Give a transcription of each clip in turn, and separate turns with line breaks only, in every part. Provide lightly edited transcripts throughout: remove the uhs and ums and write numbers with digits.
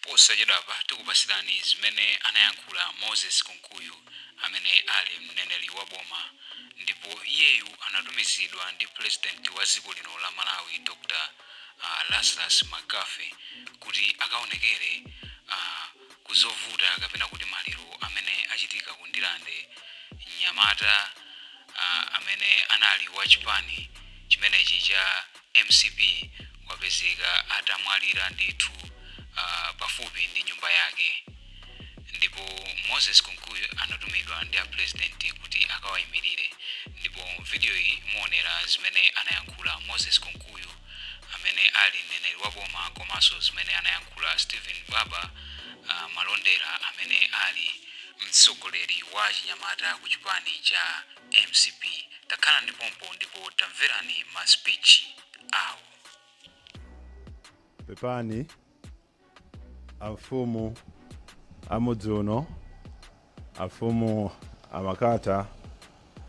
Posachedwapa tikupasirani zimene anayankhula Moses Kumkuyu amene ali mneneri wa boma, ndipo iyeyu anatumizidwa ndi president wa dziko lino la Malawi Dr. Lazarus Magafe kuti akaonekere kuzovuta kapena kuti maliro amene achitika Kundirande. Mnyamata amene anali wa chipani chimenechi cha MCP Wapezeka atamwalira ndithu pafupi ndi nyumba yake, ndipo Moses Kumkuyu anatumidwa ndi president kuti akawayimirire. Ndipo video iyi muonera zimene anayankhula Moses Kumkuyu amene ali mneneri wa boma, komanso zimene anayankhula Stephen Baba Malondera amene ali mtsogoleri wa Mnyamata ku chipani cha MCP. Takhala ndipompo ndipo tamverani ma speech awo.
Pepani afumu amudzuno, afumu amakata,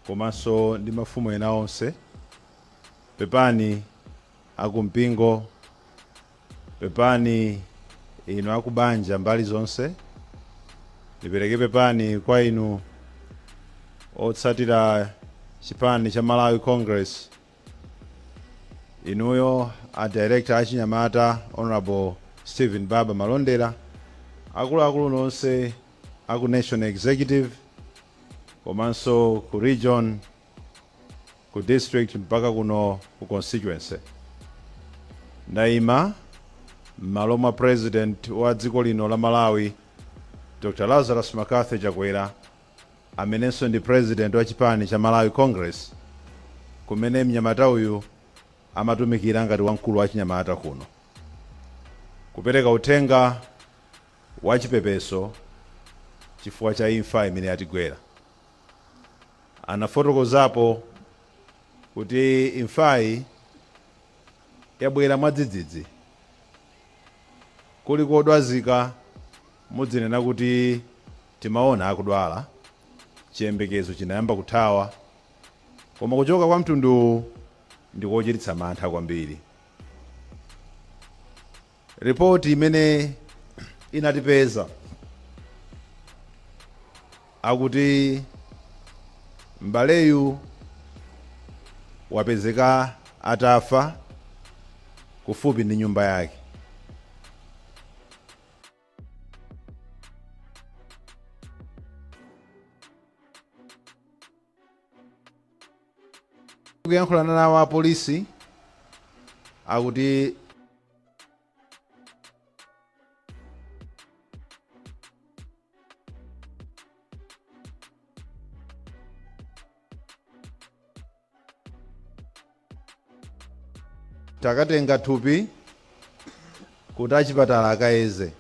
komanso ndi mafumu ena onse. Pepani akumpingo, pepani inu akubanja mbali zonse. Ndipereke pepani kwa inu otsatira chipani cha Malawi Congress, inuyo a director a Mnyamata Honorable Stephen Baba Malondera, akuluakulu nonse aku National Executive, komanso ku region, ku district mpaka kuno ku constituency. Ndaima m'malo mwa president wa dziko lino la Malawi Dr. Lazarus Magafe Chakwera, amenenso ndi president wa chipani cha Malawi Congress, kumene Mnyamata uyu amatumikira ngati wamkulu wa Chinyamata kuno, kupereka uthenga wa chipepeso chifukwa cha imfa imene yatigwera. Anafotokozapo kuti imfayi yabwera mwadzidzidzi, kuli kodwazika mudzinena kuti timaona akudwala, chiyembekezo chinayamba kuthawa, koma kuchoka kwa mtundu ndikochititsa mantha kwambiri. Report imene inatipeza akuti mbaleyu wapezeka atafa kufupi ndi nyumba yake. Kuyankhulana nawo apolisi akuti takatenga thupi kuti achipatala akayeze.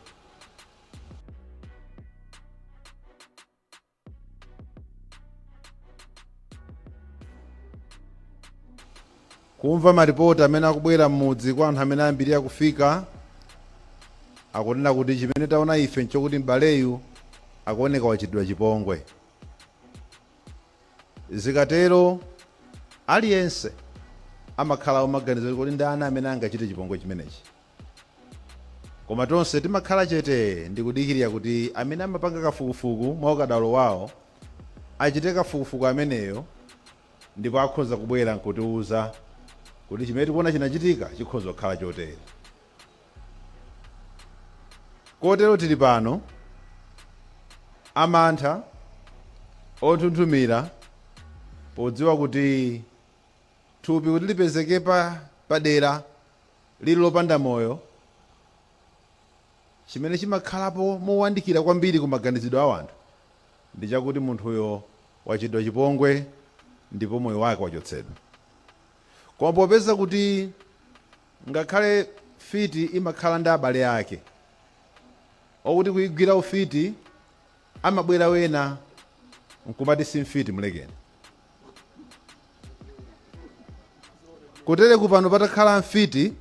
Kumva maripoti amene akubwera mmudzi kwa anthu amene ayambirira kufika, akunena kuti chimene taona ife nchokuti mbaleyu akuoneka wachitidwa chipongwe. Zikatero aliyense amakhala omaganiza kuti ndi ana amene angachite chipongwe chimenechi, koma tonse timakhala chete ndi kudikirira kuti amene amapanga kafukufuku mwa ukadaulo wawo achite kafukufuku ameneyo, ndipo akhoza kubwera nkutiuza kuti chimene tikuona chinachitika chikhoza kukhala chotere. Kotero tili pano amantha othunthumira podziwa kuti thupi kuti lipezeke padera lili lopanda moyo, chimene chimakhalapo mowandikira kwambiri kumaganizidwe a anthu ndi chakuti munthuyo wachitidwa chipongwe ndipo moyo wake wachotsedwa. Koma popeza kuti ngakhale fiti imakhala ndi abale ake okuti kuyigwira ufiti amabwera wena nkumati simfiti mulekeni. Kutere kupano patakhala mfiti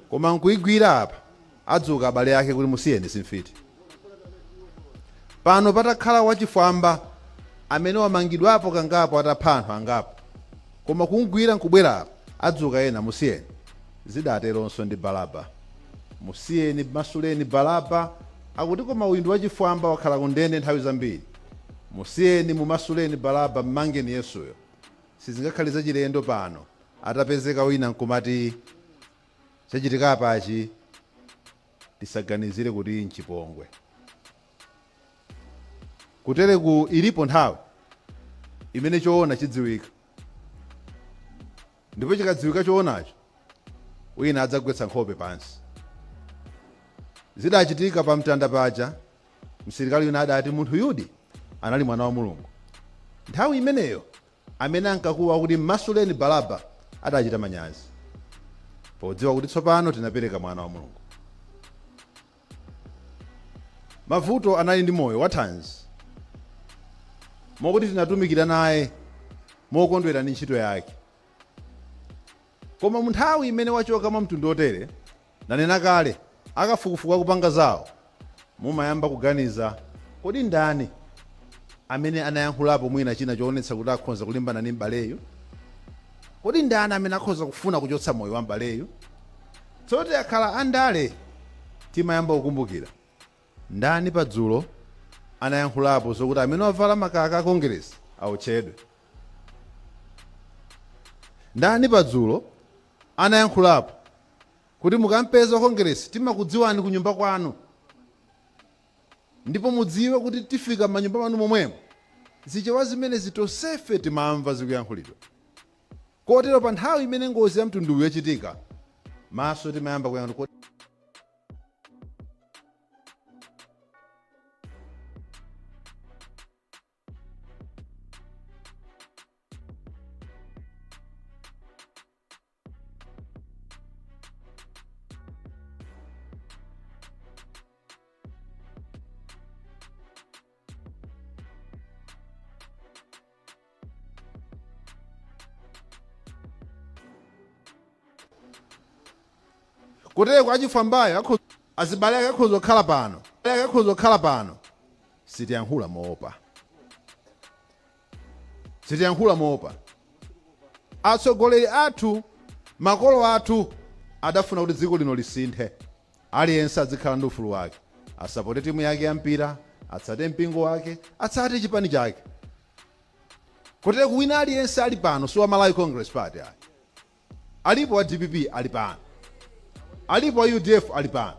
koma nkuyigwira apa adzuka abale ake kuti musiyeni simfiti. Pano patakhala wachifwamba amene wamangidwapo kangapo atapha anthu angapo, koma kungwira nkubwera apa adzuka ena musiyeni. Zidateronso ndi Balaba musiyeni masuleni balaba akuti koma uyu ndi wachifwamba wakhala kundende nthawi zambiri. Musiyeni mumasuleni balaba mmangeni Yesuyo. Sizingakhale zachilendo pano atapezeka wina nkumati chachitika pachi tisaganizire kuti nchipongwe. Kutereku ilipo nthawi imene choona chidziwika, ndipo chikadziwika choonacho wina adzagwetsa nkhope pansi. Zidachitika pa mtanda paja, msilikali wina adati munthu yudi anali mwana wa Mulungu. Nthawi imeneyo amene ankakuwa kuti masuleni balaba adachita manyazi podziwa kuti tsopano tinapereka mwana wa Mulungu. Mavuto anali ndi moyo wathanzi, mokuti tinatumikira naye mokondwera ndi ntchito yake. Koma munthawi imene wachoka mwa mtundu otere, nanena kale, akafukufuka kupanga zawo, mumayamba kuganiza kodi ndani amene anayankhulapo mwina china choonetsa kuti akhoza kulimbana ndi m'baleyo? Kodi ndani amene akhoza kufuna kuchotsa moyo wa m'baleyo? Tsoti akhala andale, timayamba kukumbukira ndani padzulo anayankhulapo zokuti amene wavala makaka a Kongresi autchedwe. Ndani padzulo anayankhulapo kuti mukampeza Kongresi timakudziwani ku nyumba kwanu, ndipo mudziwe kuti tifika manyumba manu momwemo zichewa zimene zitosefe timamva zikuyankhulidwa. Kotero pa nthawi imene ngozi ya mtunduwu yachitika, maso timayamba kuyankhula kutereko achifwambayo azibale ake akhoza kukhala pano, sitiyankhula moopa. Atsogoleri athu, makolo athu adafuna kuti dziko lino lisinthe, aliyense adzikhala ndi ufulu wake, asapote timu yake ya mpira, atsate mpingo wake, atsate chipani chake. Kutereko wina aliyense ali pano si wa Malawi Congress Party ayi. Alipo wa DPP ali pano, alipo wa UDF ali pano,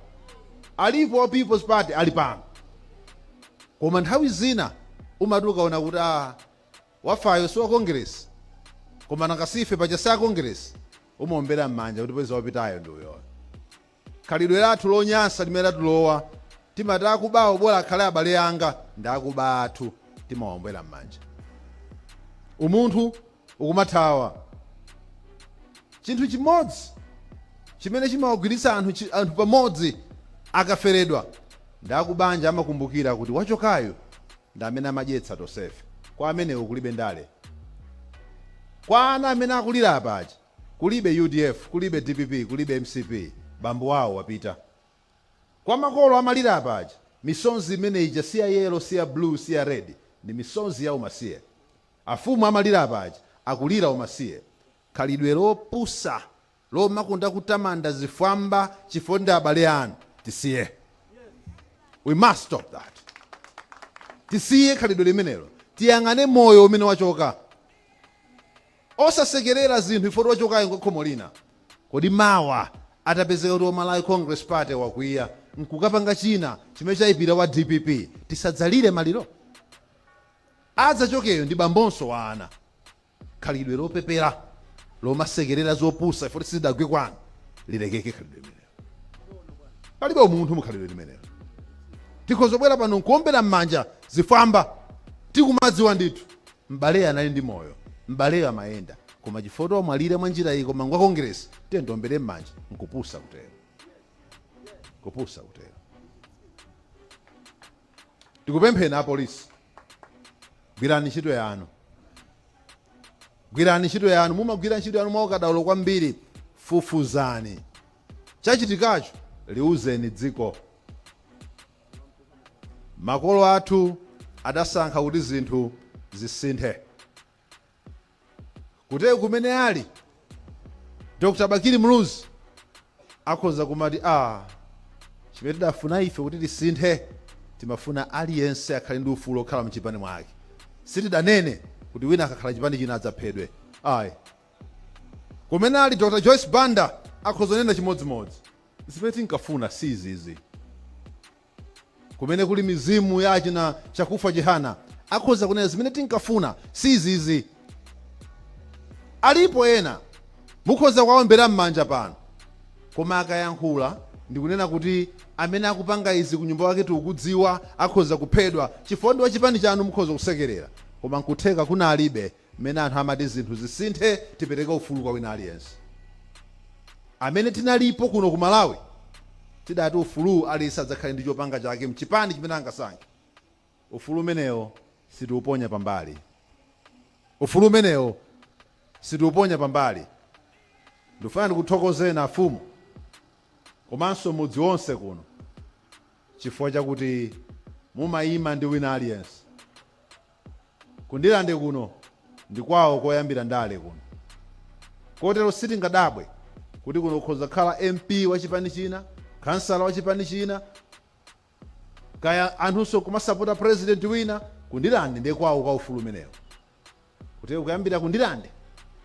alipo wa People's Party ali pano. Koma nthawi zina umatuka una kuti wafayo si wa Congress, koma nakasife paja sa Congress, umaombera m'manja kuti pweza wapitayo ndi uyo. Khalidwe lathu lonyansa limene latulowa, timati akubawo bora akhale abale anga, ndi akuba athu timaombera m'manja. Umunthu ukumathawa. Chinthu chimodzi chimene chimawagwiritsa anthu pamodzi akaferedwa, ndi akubanja amakumbukira kuti wachokayo ndi amene amadyetsa tosefe. Kwa amenewo kulibe ndale. Kwa ana amene akulira apaja kulibe UDF, kulibe DPP, kulibe MCP, bambo wawo wapita. Kwa makolo amalira apaja, misonzi imene ija siya yellow, siya blue, siya red, ndi misonzi ya umasiye. Afumu amalira apaja, akulira umasiye. Khalidwe lopusa lomakonda kutamanda zifwamba chifonda abale anu tisiye. We must stop that. Tisiye khalidwe limenelo, tiyang'ane moyo umene wachoka. Osasekerera zinthu ifoti wachokayo ngokhomo lina. Kodi mawa atapezeka kuti Malawi Congress Party wakwiya nkukapanga china chimene chayipira wa DPP, tisadzalire maliro. Adzachokeyo ndi bambonso wa ana. Khalidwe lopepera lomasekerera zopusa ifoti sidagwe kwanu lilekeke khalidwe limenelo. Palibe umunthu mukhalidwe limenelo. Tikhozobwera pano nkuombera m'manja zifwamba, tikumadziwa ndithu m'bale anali ndi moyo, m'bale amayenda, koma chifoti wamwalira mwa njira iyi koma ngwa Congress tendombere m'manja nkupusa kutero. Kupusa kutero. Tikupempheni apolisi, gwirani ntchito yanu. Gwirani ntchito yanu, mumagwira ntchito yanu mwaukadaulo kwambiri, fufuzani. Chachitikacho liuzeni dziko. Makolo athu adasankha kuti zinthu zisinthe. Kutero kumene ali Dr. Bakili Mluzi akhoza kumati chimene tidafuna ife kuti tisinthe, timafuna aliyense akhale ndi ufulu okhala mchipani mwake. Sitidanene kuti wina akakhala chipani china adzaphedwe. Ayi. Kumene ali Dr. Joyce Banda akhozonena chimodzimodzi. Zimene tinkafuna si izizi. Kumene kuli mizimu yachina chakufa Jehana akhoza kunena zimene tinkafuna si izizi. Alipo ena mukhoza kuwaombera m'manja pano, koma akayankhula ndikunena kuti amene akupanga izi kunyumba wake tikukudziwa akhoza kuphedwa chifukwa ndi wachipani chanu, mukhoza kusekerera. Koma nkutheka kuna alibe mmene anthu amati zinthu zisinthe, tipereke ufulu kwa wina aliyense. Amene tinalipo kuno ku Malawi tidati ufulu alisa adzakhale ndi chopanga chake mchipani chimene angasankhe. Ufulu umenewo sitiuponya pambali. Ufulu umenewo sitiuponya pambali. Ndifuna ndikuthokozeni afumu komanso mudzi wonse kuno chifukwa chakuti mumayima ndi wina aliyense. Kundirande kuno ndi kwawo koyambira ndale kuno, kotero sitingadabwe kuti kuno kukhoza khala MP wa chipani china, kansala wa chipani china, kaya anthunso kumasapota president wina. Kundirande ndiye kwawo kwa ufulu umenewo. Kuti kuyambira Kundirande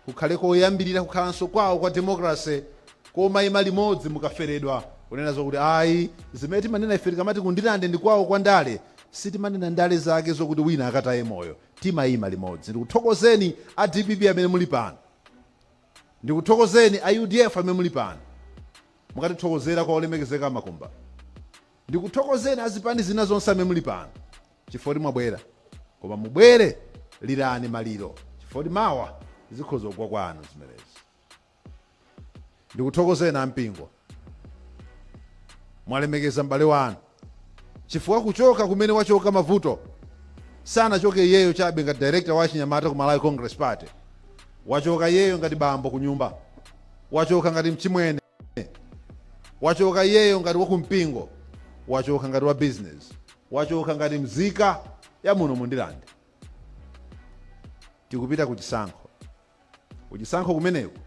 kukhale koyambirira kukhalanso kwawo kwa democracy, komayima limodzi mukaferedwa kunena zokuti ayi zimene timanena ife tikamati Kundirande ndi kwawo kwa ndale, sitimanena ndale zake zokuti wina akataye moyo. Timayima limodzi. Ndikuthokozeni a DPP amene muli pano, ndikuthokozeni a UDF amene muli pano, mukatithokozera kwa olemekezeka Makumba. Ndikuthokozeni azipani zina zonse amene muli pano chifukwa mwabwera, koma mubwere lirani maliro chifukwa mawa zikhoza kugwa kwanu zimenezi. Ndikuthokozeni ampingo, mwalemekeza m'bale wanu chifukwa kuchoka kumene wachoka mavuto sanachoke iyeyo chabe ngati director wa Mnyamata ku Malawi Congress Party. Wachoka iyeyo ngati bambo Kunyumba, wachoka ngati mchimwene, wachoka iyeyo ngati wakumpingo, wachoka ngati wa business, wachoka ngati mzika ya muno Kundirande. Tikupita kuchisankho. Kuchisankho kumeneko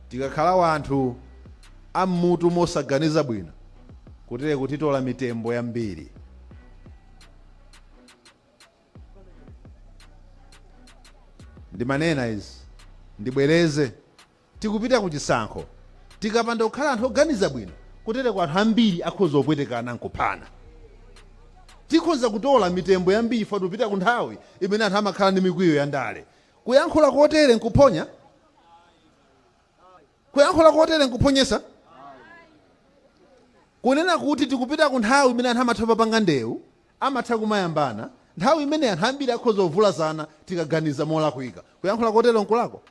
tikakhala wanthu ammutu mosaganiza bwino kutere kutitola mitembo yambiri. Ndimanena izi ndibwereze, tikupita kuchisankho tikapanda kukhala anthu oganiza bwino kutere kwa anthu ambiri akhoza kupwetekana nkuphana. Tikhoza kutola mitembo yambiri fa tupita ku nthawi imene anthu amakhala ndi mikwiyo ya ndale. Kuyankhula kotere nkuphonya, kuyankhula kotere nkuphonyesa. Kunena kuti tikupita ku nthawi imene anthu amatha papanga ndewu, amatha kumayambana, nthawi imene anthu ambiri akhoza kuvulazana tikaganiza molakwika. Kuyankhula kotere nkulako.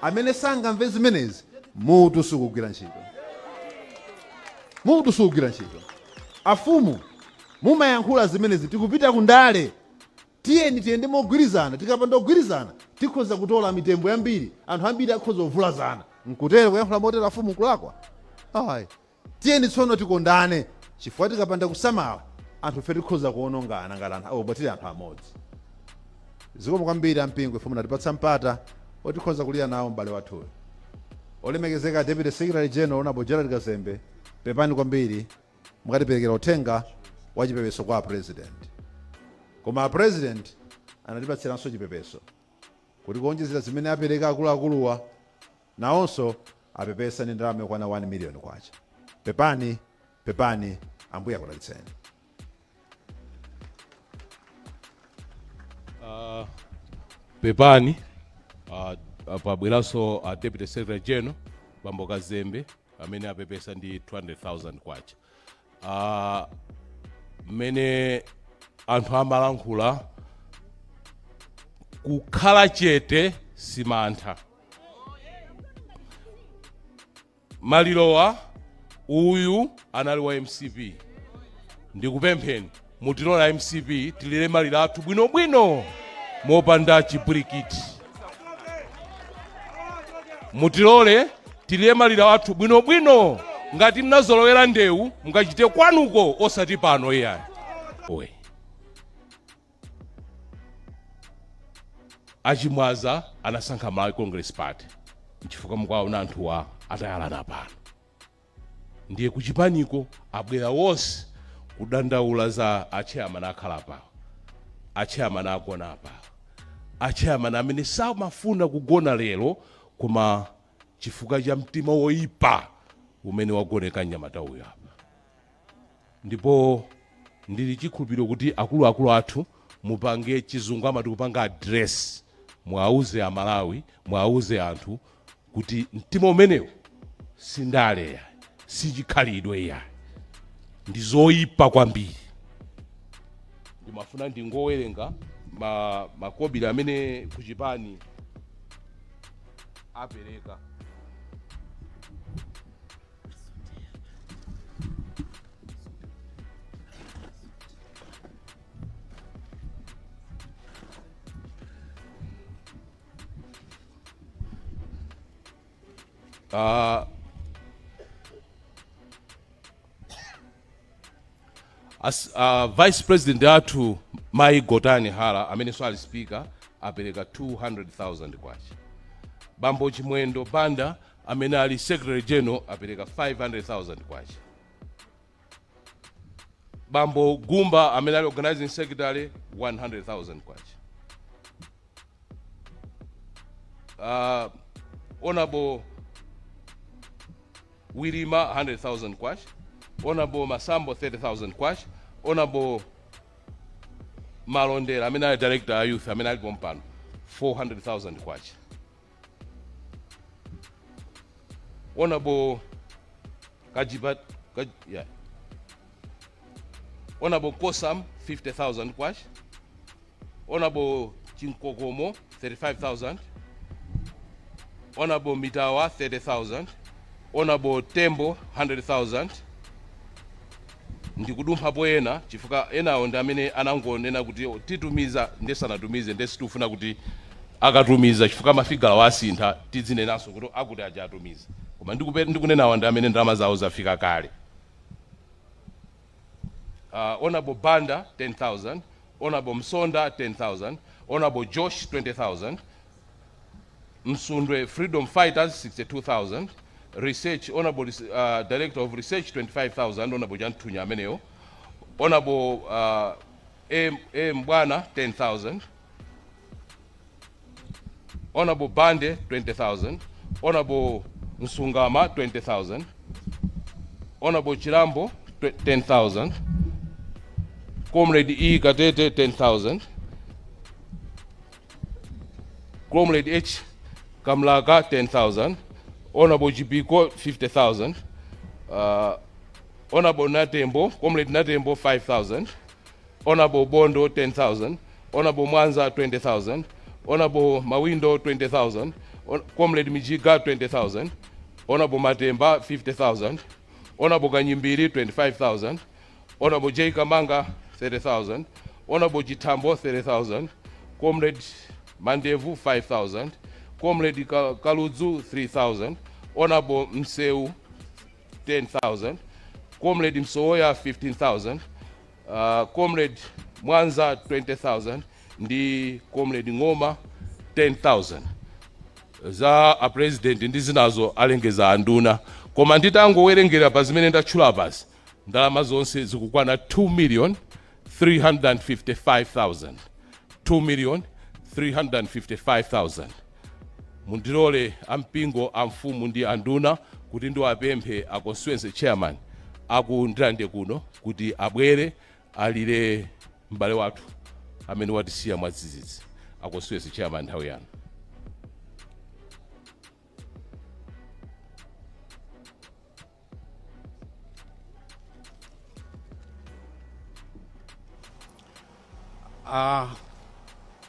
Amene sangamve zimenezi mutu sukugwira ntchito. Mutu sukugwira ntchito. Afumu mumayankhula zimenezi tikupita ku ndale, tiyeni tiyende mogwirizana. Tikapanda kugwirizana tikhoza kutola mitembo yambiri, anthu ambiri akhoza kuvulazana. Nkutero kuyankhula motero afumu nkulakwa. Ayi. Tiyeni tsono tikondane chifukwa tikapanda kusamala anthu fe tikhoza kuonongana ngati anthu obatira anthu amodzi. Zikomo kwambiri ampingo ife munatipatsa mpata otikhoza kulira nawo m'bale wathuyo. Olemekezeka Deputy Secretary General Honorable Gerald Kazembe, pepani kwambiri mukatiperekera uthenga wa chipepeso kwa president. Koma president anatipatsiranso chipepeso kuti kuonjezera zimene apereka akuluakuluwa nawonso apepesa ndi ndalama yokwana 1 million kwacha. Pepani, pepani, Ambuye akudalitseni.
Pepani pabweranso Deputy Secretary General Bambo Kazembe amene apepesa ndi 200,000 kwacha. Mmene anthu amalankhula kukhala chete simantha. Malirowa uyu anali wa MCP. Ndikupempheni mutilole MCP tilire maliro athu bwinobwino mopanda chipwirikiti. Mutilole tilire maliro athu bwinobwino ngati mnazolowera ndewu mukachite kwanuko osati pano iyayi. Owe. Achimwaza anasankha Malawi Congress Party. Nchifukwa mukwaona anthuwa atayalana pano. ndiye kuchipaniko abwera wonse kudandaula za achairman akhala pawo, achairman agona pawo, achairman amene samafuna kugona lero koma chifukwa cha mtima woyipa umene wagoneka Mnyamata uyu apa. Ndipo ndili chikhulupiriro kuti akuluakulu athu mupange chizungu amati kupanga address, mwauze Amalawi, mwauze anthu kuti mtima umenewu sindale, sichikhalidwe ya, ndi zoyipa kwambiri. Ndimafuna ndingowerenga makobiri amene kuchipani apereka. Vice President athu Mai Gotani Hala amene swali speaker apereka 200,000 kwacha. Bambo Chimwendo Banda amene ali Secretary General apereka 500,000 kwacha. Bambo Gumba amene ali Organizing Secretary 100,000 kwacha. Honorable Wirima 100,000 kwacha. Honorable Masambo 30,000 kwacha. Honorable Malondera amene ali Director of Youth amene ali pompano 400,000 kwacha. Honorable Honorable Kosam 50,000 kwacha. Honorable Chinkokomo 35,000. Honorable Mitawa 30,000. Honorable Tembo 100,000. Ndikudumphapo ena chifukwa enawo ndi amene anangonena kuti titumiza ndesanatumize ndesitufuna kuti akatumiza chifukwa mafigala wasintha tidzinenanso kuti akuti aja atumiza. Koma ndikunenawo ndi amene ndalama zawo zafika kale. Honorable Banda 10,000. Honorable Msonda 10,000. Honorable Josh 20,000. Msundwe Freedom Fighters 62,000. Research Honorable Director of Research 25,000. Honorable Jantunya ameneyo. Honorable Mbwana 10,000. Honorable Bande 20,000. Honorable Msungama 20,000. Honorable Chirambo 10,000. Comrade E Katete 10,000. Comrade H Kamlaga 10,000. Honorable Jibiko 50,000. Honorable Natembo, Comrade Natembo 5,000. Honorable Bondo 10,000. Honorable Mwanza 20,000. Honorable Mawindo 20,000. Comrade Mijiga 20,000. Honorable Matemba 50,000. Honorable Kanyimbiri 25,000. Honorable J Kamanga 30,000. Honorable Jitambo 30,000. Comrade Mandevu 5,000. Comrade Kaludzu 3,000. Honorable Mseu 10,000. Comrade Msoya 15,000. Comrade Mwanza 20,000. Ndi Comrade Ngoma 10,000. Za a president ndi zinazo alengeza anduna. Koma nditangowerengera pa zimene ndatchula pasi ndalama zonse zikukwana 2,355,000. 2,355,000. Mundilole ampingo amfumu ndi anduna kuti ndiwapemphe a constituency chairman Kundirande kuno kuti abwere alire m'bale wathu amene watisiya mwadzidzidzi a constituency chairman nthawi yanu.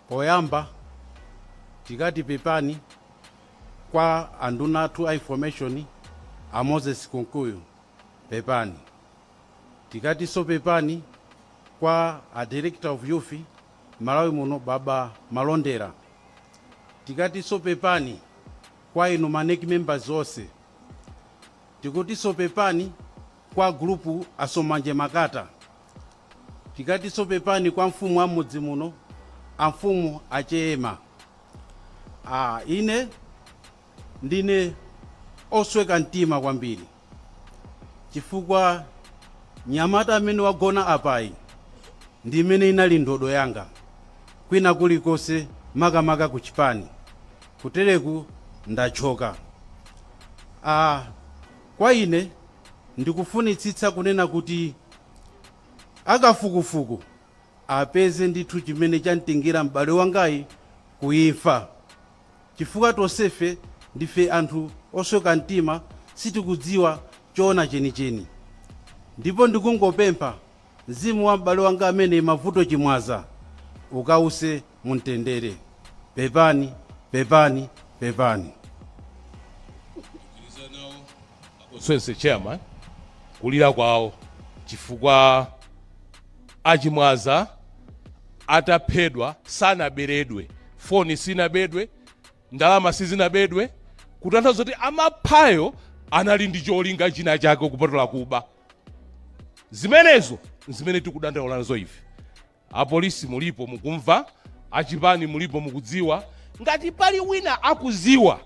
Poyamba tikati pepani kwa anduna athu a information a Moses Kumkuyu pepani. Tikati so pepani kwa a Director of Youth Malawi muno Baba Malondera. Tikati so pepani kwa inu maneki members ose. Tikuti so pepani kwa grupu asomanje makata. Tikati so pepani kwa mfumu wa mudzi muno amfumu achema. Ine ndine osweka mtima kwambiri chifukwa Mnyamata amene wagona apayi ndi imene inali ndodo yanga kwina kulikonse makamaka ku chipani kutereku ndachoka. Kwa ine ndikufunitsitsa kunena kuti akafukufuku apeze ndithu chimene chantingira m'bale wangayi kuimfa, chifukwa tonsefe ndife anthu osweka mtima, sitikudziwa choona chenicheni. Ndipo ndikungopempha mzimu wa m'bale wanga amene mavuto chimwaza ukause mumtendere. Pepani, pepani, pepani.
Constituency chairman kulira kwawo chifukwa achimwaza ataphedwa sanaberedwe, foni sinabedwe, ndalama sizinabedwe, kutanthauza kuti amaphayo anali ndi cholinga china chake kupatola kuba. Zimenezo zimene tikudandaula nazo ife. Apolisi mulipo mukumva, achipani mulipo mukudziwa, ngati pali wina akuziwa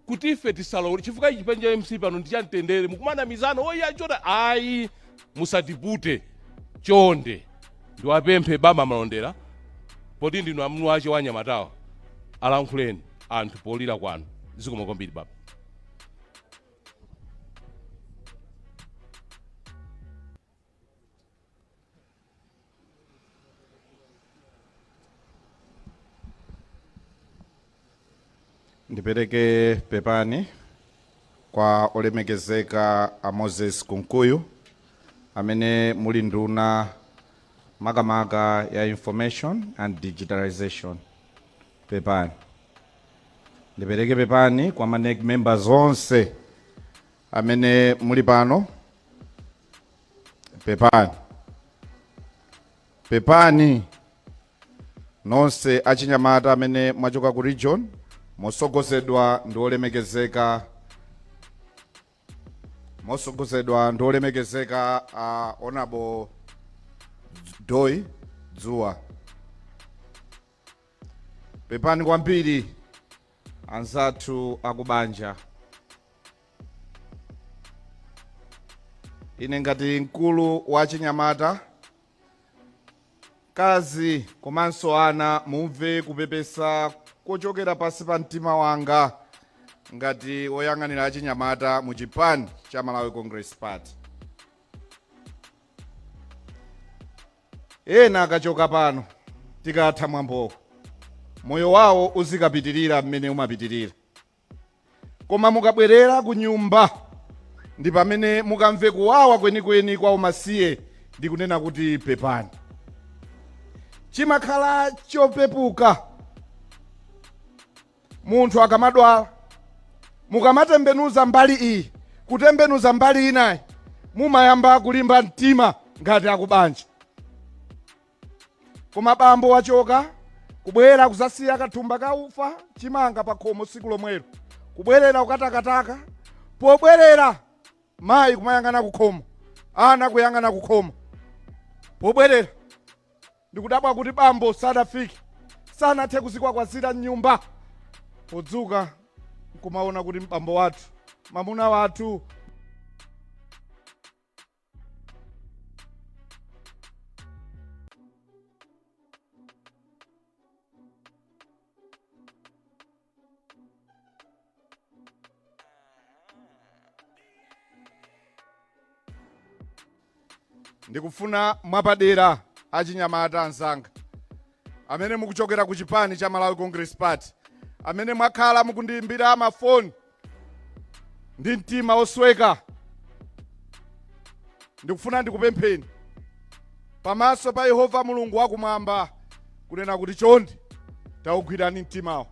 kuti ife tisalauli chifukwa chipani cha MC pano ndichamtendere mukumana mizano oya chota ayi musatipute chonde. Ndiwapemphe bama malondera poti ndinu amunu ache wa Nyamatawa alankhuleni anthu polira kwanu. Zikomo kwambiri baba.
Ndipereke pepani kwa olemekezeka a Moses Kumkuyu amene muli nduna makamaka ya information and digitalization. Pepani. Ndipereke pepani kwa NEC members onse amene muli pano. Pepani. Pepani nonse achinyamata amene mwachoka ku region mosogozedwa ndi olemekezeka Honorable Doi Dzuwa. Pepani kwambiri anzathu akubanja. Ine ngati mkulu wa Chinyamata kazi komanso ana mumve kupepesa kochokera pasi pa mtima wanga ngati oyang'anira achinyamata mu chipani cha Malawi Congress Party. Ena akachoka pano tikatha mwambo moyo wawo uzikapitirira mmene umapitirira, koma mukabwerera ku nyumba ndi pamene mukamve kuwawa kwenikweni kwa umasiye ndi kunena kuti pepani. Chimakhala chopepuka munthu akamadwala mukamatembenuza mbali iyi kutembenuza mbali inayi mumayamba kulimba mtima ngati akubanja. Koma bambo wachoka kubwera kuzasiya kathumba ka ufa chimanga pa khomo siku lomwelo, kubwerera kukatakataka, pobwerera mayi kumayang'ana kukhomo, ana kuyang'ana kukhomo, pobwerera ndikudabwa kuti bambo sadafike, sanathe kuzikwazira nyumba. Podzuka kumaona kuti mbambo wathu, mamuna wathu ndikufuna mwapadera achinyamata anzanga amene mukuchokera ku chipani cha Malawi Congress Party, amene mwakhala mukundiimbira amafoni ndi mtima osweka. Ndikufuna ndikupempheni pamaso pa Yehova Mulungu wakumwamba kunena kuti chonde taugwirani mtimawo.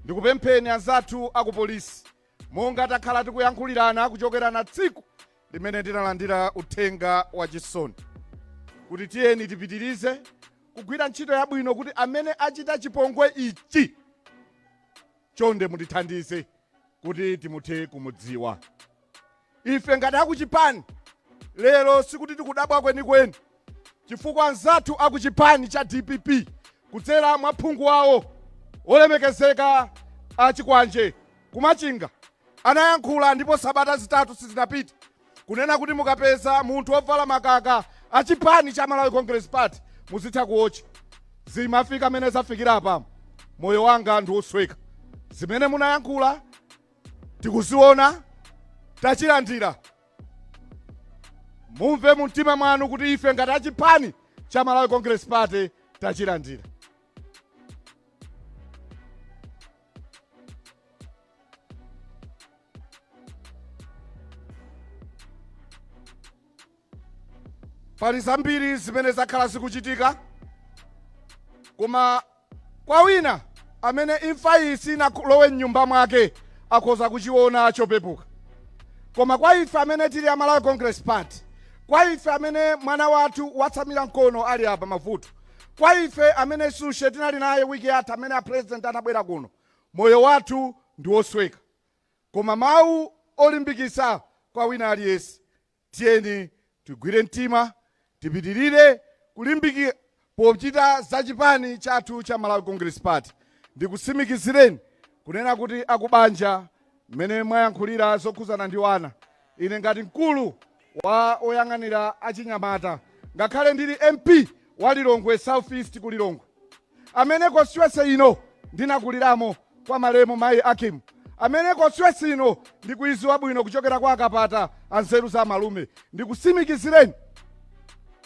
Ndikupempheni anzathu akupolisi, monga takhala tikuyankhulirana kuchokera na tsiku limene tinalandira uthenga wa chisoni, kuti tiyeni tipitirize kugwira ntchito yabwino kuti amene achita chipongwe ichi chonde mutithandize kuti timuthe kumudziwa. Ife ngati akuchipani lero sikuti tikudabwa kwenikweni chifukwa anzathu akuchipani cha DPP kudzera mwa phungu wawo olemekezeka achikwanje kumachinga anayankhula ndipo sabata zitatu sizinapita kunena kuti mukapeza munthu wovala makaka achipani cha Malawi Congress Party muzitha kuocha. Zimafika amene zafikira apa moyo wanga ndi wosweka. Zimene munayankhula tikuziona, tachilandira. Mumve mu mtima mwanu kuti ife ngati achipani cha Malawi Congress Party tachilandira. Pali zambiri zimene zakhala zikuchitika, koma kwa wina amene imfa iyi sinalowe m'nyumba mwake akhoza kuchiona chopepuka. Koma kwa ife amene tili a Malawi Congress Party, kwa ife amene mwana wathu watsamira mkono ali apa mavuto, kwa ife amene sushe tinali naye wiki yatha amene a president anabwera kuno, moyo wathu ndi wosweka. Koma mawu olimbikitsa kwa wina aliyense, tiyeni tigwire mtima, tipitirire kulimbikira pochita zachipani chathu cha Malawi Congress Party. Ndikusimikizireni kunena kuti akubanja mmene mwayankhulira zokhuzana ndi wana, ine ngati mkulu wa oyang'anira achinyamata, ngakhale ndili MP wa Lilongwe South East ku Lilongwe, amene constituency ino ndinakuliramo kwa malemu mayi Akim, amene constituency ino ndikuiziwa bwino kuchokera kwa akapata anzeru za malume. Ndikusimikizireni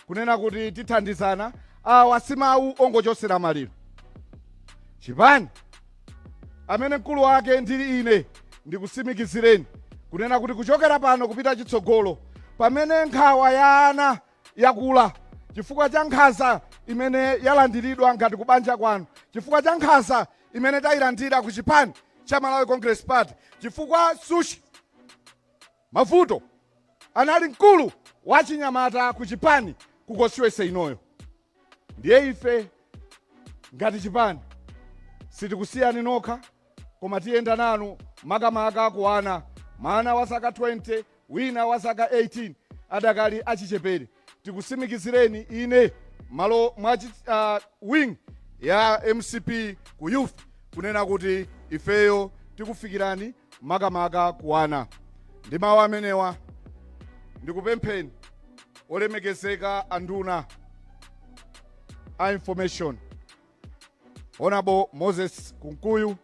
kunena kuti tithandizana, awa si mawu ongochosera maliro. Chipani amene mkulu wake ndili ine, ndikusimikizireni kunena kuti kuchokera pano kupita chitsogolo, pamene nkhawa ya ana yakula chifukwa cha nkhanza imene yalandiridwa ngati kubanja kwanu, chifukwa cha nkhanza imene tayilandira ku chipani cha Malawi Congress Party, chifukwa sushi mavuto anali mkulu wa chinyamata ku chipani ku constituency inoyo. Ndiye ife ngati chipani sitikusiyani nokha, koma tiyenda nanu makamaka ku ana, mwana wa zaka 20, wina wa zaka 18 adakali achichepere. Tikusimikizireni ine malo mwa wing ya MCP ku youth kunena kuti ifeyo tikufikirani makamaka ku ana. Ndi mawu amenewa ndikupempheni olemekezeka anduna a information, Honorable Moses Kumkuyu,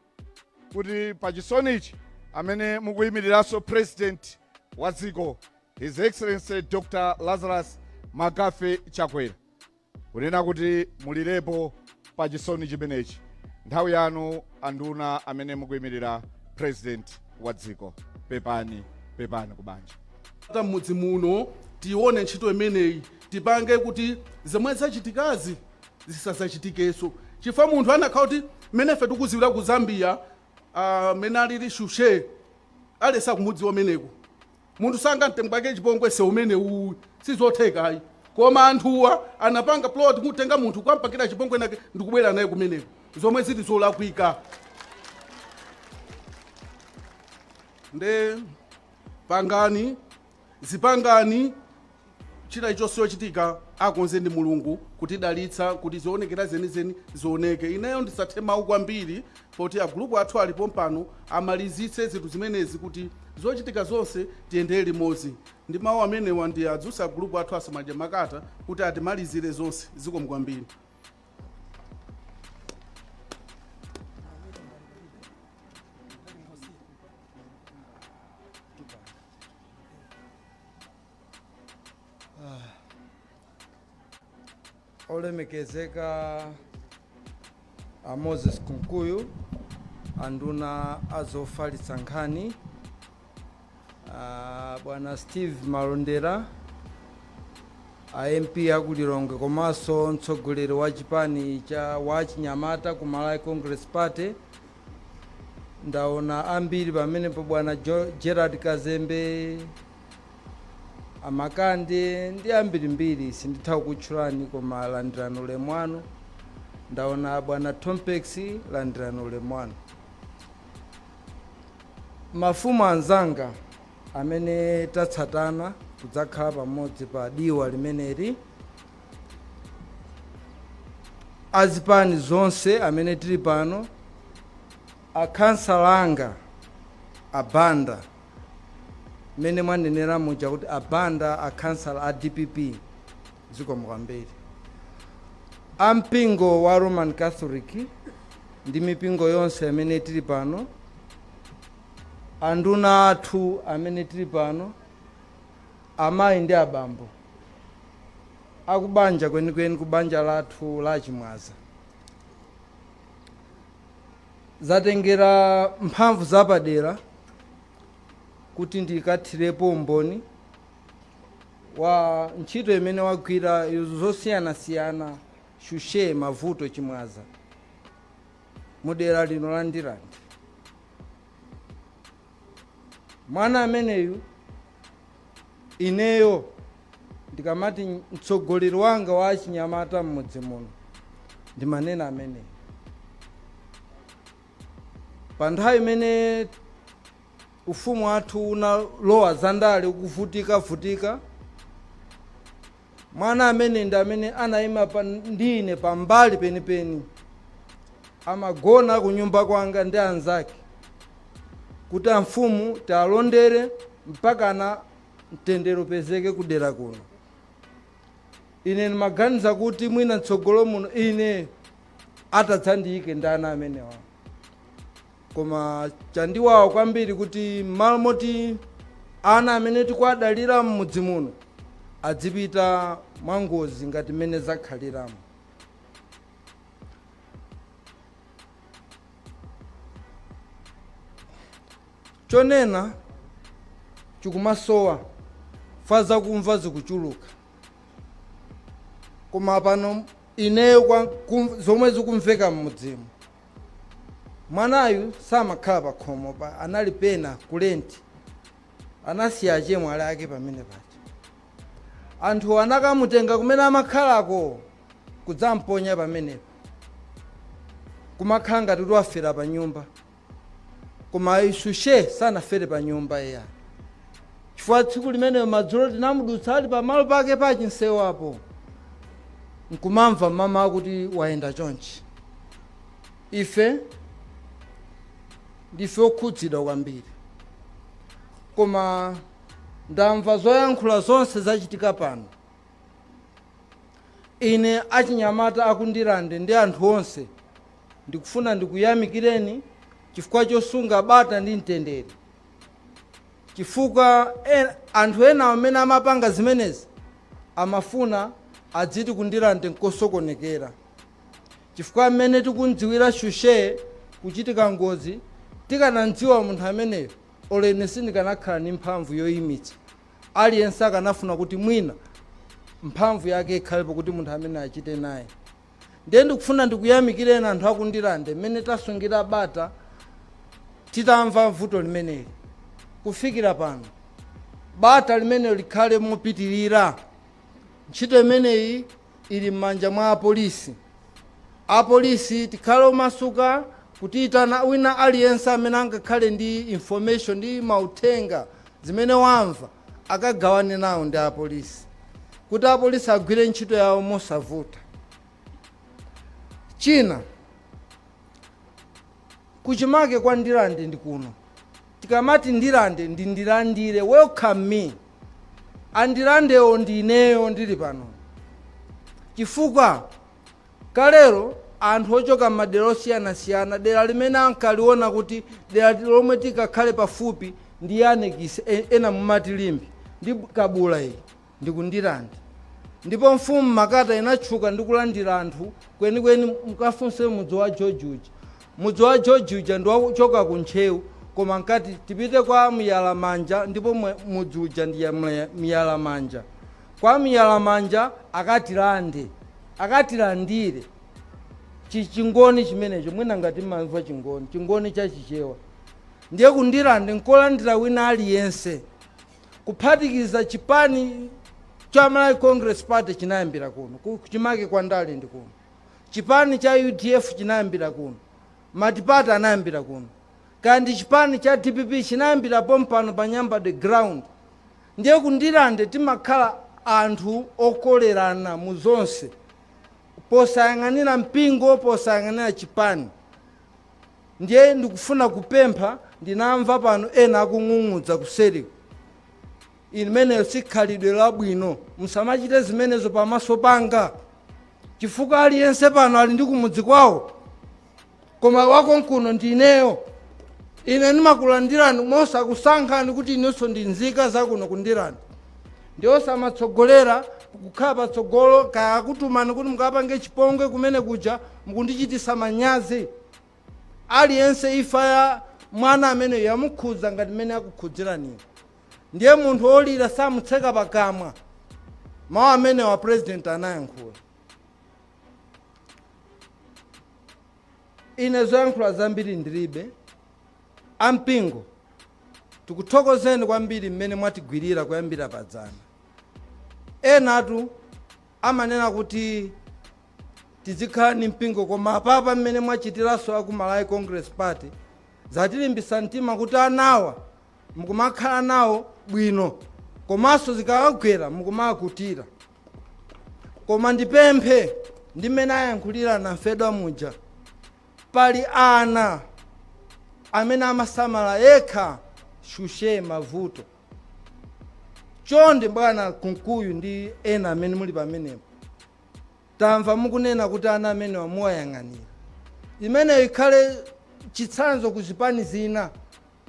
kuti pachisonichi amene mukuyimiriranso President wa dziko His Excellency Dr. Lazarus Magafe Chakwera, kunena kuti mulirepo pachisoni chimenechi. Nthawi yanu anduna amene mukuyimirira President wa dziko, pepani kubanja.
Mudzi muno tione ntchito imeneyi, tipange kuti zomwe zachitikazi zisazachitikeso. Chifukwa munthu anakhala kuti menefe tikuziwira ku Zambia, mene alili shushe alesa kumudziwa meneko, munthu sanga mtengwake chipongwe se umene uwu sizothekayi. Koma anthuwa anapanga plot kutenga munthu kwampakira chipongwe nake ndikubwera naye kumeneko, zomwe zili zolakwika. Nde pangani zipangani chita ichonse chochitika akonze ndi Mulungu kuti dalitsa kuti zionekera zenizeni zioneke. Ineyo ndisathe mawu kwambiri poti agulupu athu alipo pano amalizitse zinthu zimenezi kuti zochitika zonse tiyendere limodzi. Ndi mawu amenewa ndi adzutsa agulupu athu asamaja makata kuti atimalizire zonse. Zikomo kwambiri.
Olemekezeka a Moses Kumkuyu, anduna azofalitsa nkhani, bwana Steve Malondera, MP aku Lilongwe komanso mtsogoleri wa chipani cha wachinyamata ku Malawi Congress Party. Ndaona ambiri pamene po bwana Gerard Kazembe, amakande ndi ambirimbiri sinditha kutchulani koma landirano ulemwano. Ndaona bwana Tompex landirano ulemwano. Mafumu anzanga amene tatsatana kudzakhala pamodzi pa diwa limeneli, azipani zonse amene tili pano, akhansalanga abanda mene mwanenera muja kuti abanda akhansala a DPP zikomo kwambiri. Ampingo wa Roman Catholic ndi mipingo yonse amene tili pano, anduna athu amene tili pano, amayi ndi abambo akubanja kwenikweni kubanja lathu la Chimwaza, zatengera mphamvu zapadera kuti ndikathirepo umboni wa ntchito imene wagwira zosiyanasiyana shushe mavuto Chimwaza mudera lino la Ndirande. Mwana ameneyu ineyo ndikamati mtsogoleri wanga wa achinyamata mmudzi muno ndimanena ameneyu. Pa nthawi imene ufumu wathu unalowa zandale ukuvutika, mwana amene ndi amene anayima ndine pambali penipeni, amagona kunyumba kwanga ndi anzake kuti amfumu talondere mpaka na mtendere upezeke kudera kuno. Ine ndimaganiza kuti mwina mtsogolo muno ine atadzandiyike ndi ana amenewa, koma chandiwawa kwambiri kuti m'malo moti ana amene tikwadalira m'mudzi muno adzipita mwangozi ngati mmene zakhaliramo. Chonena chikumasowa faza kumva zikuchuluka, koma pano ineyo zomwe zikumveka m'mudzimu, mwanayu samakhala pa khomo pa, anali pena kulenti, anasiya achemwali ake pamene paja. Anthu anakamutenga kumene amakhalako kudzamponya pamenepo, kumakhala ngati wafera pa nyumba, koma ishushe sanafere pa nyumba iya. Chifukwa tsiku limeneyo madzulo tinamudutsa ali pamalo pake pa chinsewu apo, nkumamva mama akuti wayenda chonchi. Ife ndife okhudzidwa kwambiri, koma ndamva zoyankhula zonse zachitika pano. Ine achinyamata akundirande ndi anthu onse ndikufuna ndikuyamikireni chifukwa chosunga bata ndi mtendere, chifukwa anthu ena amene amapanga zimenezi amafuna adziti kundirande nkosokonekera. Chifukwa mmene tikundziwira shushe kuchitika ngozi, tikanandziwa munthu ameneyo olene sindikanakhala ndi mphamvu yoyimitsa, aliyense akanafuna kuti mwina mphamvu yake ikhalepo kuti munthu amene achite naye. Ndiye ndikufuna ndikuyamikireni anthu akundirande mmene tasungira bata titamva vuto limeneli kufikira pano. Bata limenelo likhale mopitirira. Ntchito imeneyi ili m'manja mwa apolisi. Apolisi tikhale omasuka kutitana wina aliyense amene angakhale ndi information ndi mauthenga zimene wamva akagawane nawo ndi apolisi, kuti apolisi agwire ntchito yawo mosavuta. China kuchimake kwa Ndirande ndi kuno, tikamati Ndirande ndi ndilandire, welcome me. Andirandewo ndi ineyo ndili pano, chifukwa kalero anthu ochoka m'madera osiyanasiyana, dera limene ankaliona kuti dera lomwe tikakhale pafupi ndi anekisi ena mumatilimbi ndi kabula iyi ndi kundirande. Ndipo mfumu makata inatchuka ndi kulandira anthu kwenikweni. Mukafunse mudzi wa George uja, mudzi wa George uja ndi wachoka kuntchewu, koma nkati tipite kwa Myalamanja, ndipo mudzi uja ndi Myalamanja. Kwa Myalamanja akatilandire chingoni chimenecho, mwina ngati mamva chingoni chachichewa. Ndiye kundirande nkolandira wina aliyense, kuphatikiza chipani cha Malawi Congress Party chinayambira kuno, kuchimake kwa ndale ndi kuno. Chipani cha UDF chinayambira kuno, matipata anayambira kuno, kandi chipani cha DPP chinayambira pompano pa Nyamba the ground. Ndiye kundirande timakhala anthu okolerana mu zonse, posayang'anira mpingo, posayang'anira chipani. Ndiye ndikufuna kupempha ndinamva pano ena akung'ung'udza kusereko. Imeneyo sikhalidwe labwino, musamachite zimenezo pamaso panga, chifukwa aliyense pano ali ndi kumudzi kwawo, koma wakonkuno ndineyo. Ine ndimakulandirani mosakusankhani kuti inenso ndi nzika zakuno Kundirande. Ndiwo samatsogolera kukhala patsogolo kaya akutumani kuti mukapange chipongwe kumene kuja mukundichitisa manyazi. Aliyense ifa ya mwana amene yamukhudza ngati mmene akukhudziraniyo. Ndiye munthu olira samutseka pakamwa. Mawu amene wa president anayankhula. Ine zoyankhula zambiri ndilibe. Ampingo tikuthokozeni kwambiri mmene mwatigwirira kuyambira padzana. Enatu amanena kuti tizikhala ni mpingo, koma apapa mmene mwachitiranso aku Malawi Congress Party zatilimbisa mtima kuti anawa mukumakhala nawo bwino, komanso zikawagwera mukumakutira. Koma ndipemphe ndi mmene ayankhulira nafedwa muja, pali ana amene amasamala yekha shushe mavuto. Chonde bwana Kumkuyu ndi ena amene muli pamenepo, tamva mukunena kuti ana amene wamuwayang'anira. Imeneyo ikhale chitsanzo ku zipani zina,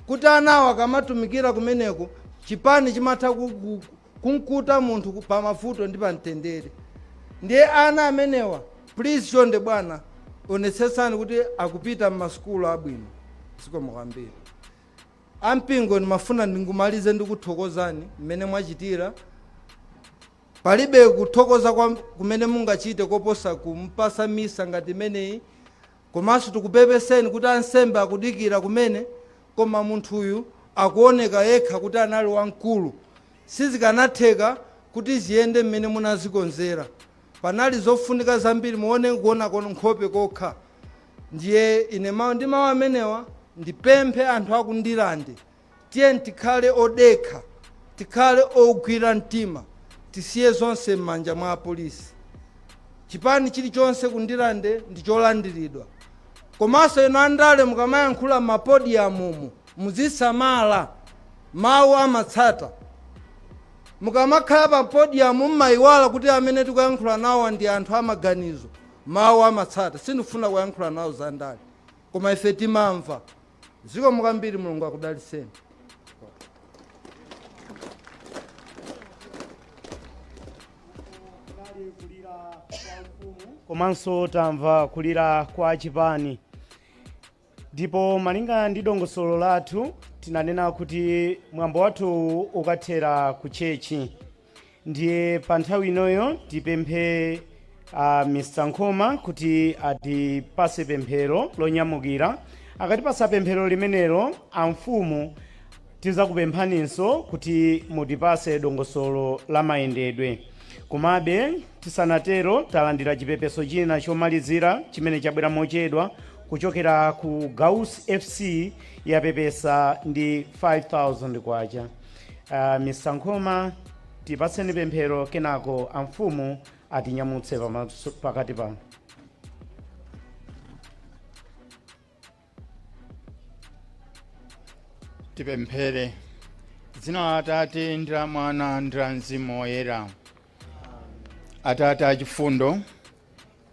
kuti anawo akamatumikira kumeneko chipani chimatha kunkuta munthu pa mavuto ndi pa mtendere. Ndiye ana amenewa please chonde bwana onetsetsani kuti akupita m'masukulu abwino. Zikomo kwambiri. Ampingo ndimafuna ndingumalize ndikuthokozani mmene mwachitira. Palibe kuthokoza kumene mungachite koposa kumpasa misa ngati imeneyi, komanso tikupepeseni kuti ansembe akudikira kumene, koma munthuyu akuoneka yekha kuti anali wamkulu. Sizikanatheka kuti ziyende mmene munazikonzera. Panali zofunika zambiri muone kuona kono nkhope kokha. Ndiye ine ndi mawu amenewa ndipemphe anthu a Kundirande, tiye tikhale odekha, tikhale ogwira mtima, tisiye zonse m'manja mwa apolisi. Chipani chilichonse Kundirande ndi cholandiridwa. Komanso ino andale mukamayankhula m'mapodiyamumu muzisamala mawu amatsata. Mukamakhala pa podiyamu mmayiwala kuti amene tikuyankhula nawo ndi anthu amaganizo, mawu amatsata. Sindifuna kuyankhula nawo za ndale, koma ife timamva. Zikomo kwambiri, Mulungu akudaliseni.
Komanso tamva kulira kwa chipani. Ndipo malinga ndi dongosolo lathu tinanena kuti mwambo wathu ukathera ku chechi. Ndiye pa nthawi inoyo tipemphe Mr. Nkhoma kuti atipase pemphero lonyamukira. Akatipasa pemphero limenelo amfumu tizakupemphaninso kuti mutipase dongosolo la mayendedwe. Komabe tisanatero talandira chipepeso china chomalizira chimene chabwera mochedwa kuchokera ku Gauss FC yapepesa ndi 5,000 kwacha. Mr. Nkhoma tipaseni pemphero kenako amfumu atinyamutse pakati pano.
Tipemphere. Dzina la Atate ndi la Mwana ndi la Mzimu Woyera. Atate achifundo,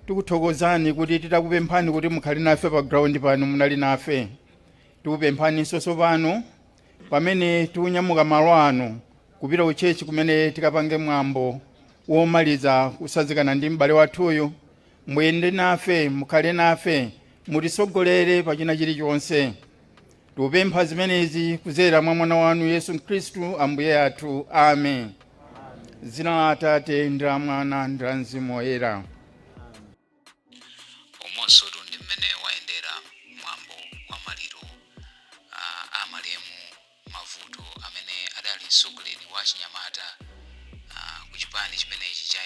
tikuthokozani kuti titakupemphani kuti mukhale nafe pa ground pano munali nafe. Tikupemphaninso tsopano pamene tikunyamuka malo ano kupita ku chechi kumene tikapange mwambo womaliza kusazikana ndi m'bale wathuyu. Muyende nafe, mukhale nafe, mutisogolere pa china chilichonse. Tikupempha zimenezi kudzera mwa mwana wanu Yesu Khristu Ambuye athu. Amen. Dzina la Atate ndi la Mwana ndi la Mzimu Woyera.
Omonso ndi mmene wayendera mwambo wa maliro amalemu mavuto amene adali mtsogoleri wa Mnyamata ku chipani chimenechi cha